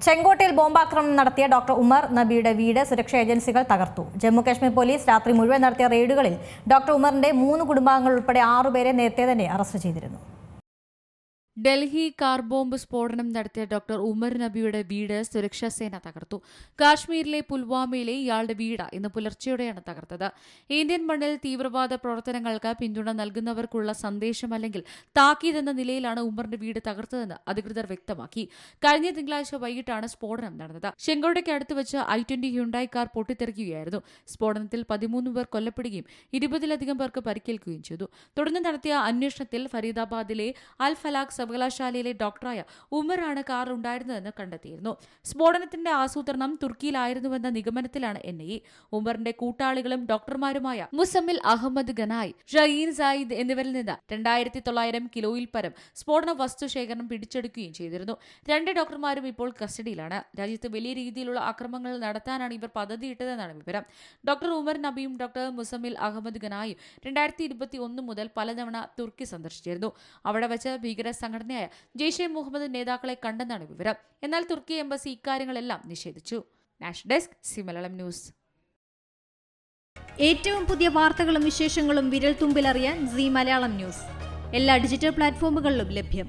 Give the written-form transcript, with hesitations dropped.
ചെങ്കോട്ടയിൽ ബോംബാക്രമണം നടത്തിയ ഡോക്ടർ ഉമർ നബിയുടെ വീട് സുരക്ഷാ ഏജൻസികൾ തകർത്തു. ജമ്മു-കശ്മീർ പോലീസ് രാത്രി മുഴുവൻ നടത്തിയ റെയ്ഡുകളിൽ ഡോക്ടർ ഉമറിന്റെ 3 കുടുംബാംഗങ്ങൾ ഉൾപ്പെടെ 6 പേരെ നേരത്തെ തന്നെ അറസ്റ്റ് ചെയ്തിരുന്നു. ഡൽഹി കാർ ബോംബ് സ്ഫോടനം നടത്തിയ ഡോക്ടർ ഉമർ നബിയുടെ വീട് സുരക്ഷാ സേന തകർത്തു. കാശ്മീരിലെ പുൽവാമയിലെ ഇയാളുടെ വീട് ഇന്ന് പുലർച്ചെയോടെയാണ് തകർത്തത്. ഇന്ത്യൻ മണ്ണിൽ തീവ്രവാദ പ്രവർത്തനങ്ങൾക്ക് പിന്തുണ നൽകുന്നവർക്കുള്ള സന്ദേശം അല്ലെങ്കിൽ താക്കീതെന്ന നിലയിലാണ് ഉമറിന്റെ വീട് തകർത്തതെന്ന് അധികൃതർ വ്യക്തമാക്കി. കഴിഞ്ഞ തിങ്കളാഴ്ച വൈകിട്ടാണ് സ്ഫോടനം നടന്നത്. ചെങ്കോട്ടയ്ക്ക് അടുത്ത് വെച്ച് i20 ഹ്യുണ്ടായി കാർ പൊട്ടിത്തെറിക്കുകയായിരുന്നു. സ്ഫോടനത്തിൽ 13 പേർ കൊല്ലപ്പെടുകയും 20-ലധികം പേർക്ക് പരിക്കേൽക്കുകയും ചെയ്തു. തുടർന്ന് നടത്തിയ അന്വേഷണത്തിൽ ഫരീദാബാദിലെ അൽ ഫലാഖ് സർവകലാശാലയിലെ ഡോക്ടറായ ഉമറാണ് കാർ ഉണ്ടായിരുന്നതെന്ന് കണ്ടെത്തിയിരുന്നു. സ്ഫോടനത്തിന്റെ ആസൂത്രണം തുർക്കിയിലായിരുന്നുവെന്ന നിഗമനത്തിലാണ് NIA. ഉമറിന്റെ കൂട്ടാളികളും ഡോക്ടർമാരുമായ മുസമ്മിൽ അഹമ്മദ് ഗനായ്, ഷഹീൻ സായിദ് എന്നിവരിൽ നിന്ന് 2900 കിലോയിൽ പരം സ്ഫോടന വസ്തു ശേഖരണം പിടിച്ചെടുക്കുകയും ചെയ്തിരുന്നു. 2 ഡോക്ടർമാരും ഇപ്പോൾ കസ്റ്റഡിയിലാണ്. രാജ്യത്ത് വലിയ രീതിയിലുള്ള ആക്രമണങ്ങൾ നടത്താനാണ് ഇവർ പദ്ധതിയിട്ടതെന്നാണ് വിവരം. ഡോക്ടർ ഉമർ നബിയും ഡോക്ടർ മുസമ്മിൽ അഹമ്മദ് ഗനായും 2021 മുതൽ പലതവണ തുർക്കി സന്ദർശിച്ചിരുന്നു. അവിടെ വെച്ച് ഭീകര സംഘടനയായ ജെയ്ഷെ മുഹമ്മദ് നേതാക്കളെ കണ്ടെന്നാണ് വിവരം. എന്നാൽ തുർക്കി എംബസി ഇക്കാര്യങ്ങളെല്ലാം നിഷേധിച്ചു. National desk C Malayalam news. ഏറ്റവും പുതിയ വാർത്തകളും വിശേഷങ്ങളും വിരൽ തുമ്പിലറിയാൻ സി മലയാളം ന്യൂസ് എല്ലാ ഡിജിറ്റൽ പ്ലാറ്റ്ഫോമുകളിലും ലഭ്യം.